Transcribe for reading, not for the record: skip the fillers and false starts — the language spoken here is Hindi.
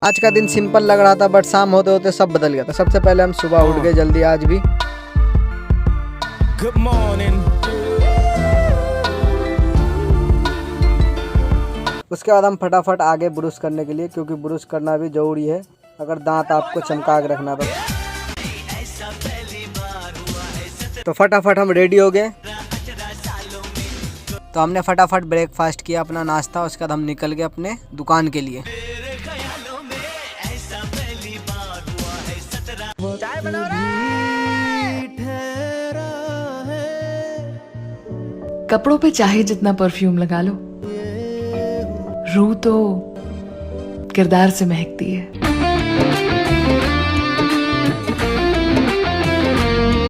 आज का दिन सिंपल लग रहा था बट शाम होते होते सब बदल गया था। सबसे पहले हम सुबह उठ गए जल्दी आज भी। Good morning. उसके बाद हम फटाफट आगे ब्रश करने के लिए, क्योंकि ब्रश करना भी जरूरी है अगर दांत आपको चमका के रखना तो फटाफट हम रेडी हो गए। तो हमने फटाफट ब्रेकफास्ट किया, अपना नाश्ता। उसके बाद हम निकल गए अपने दुकान के लिए। कपड़ों पे चाहे जितना परफ्यूम लगा लो, रूह तो किरदार से महकती है।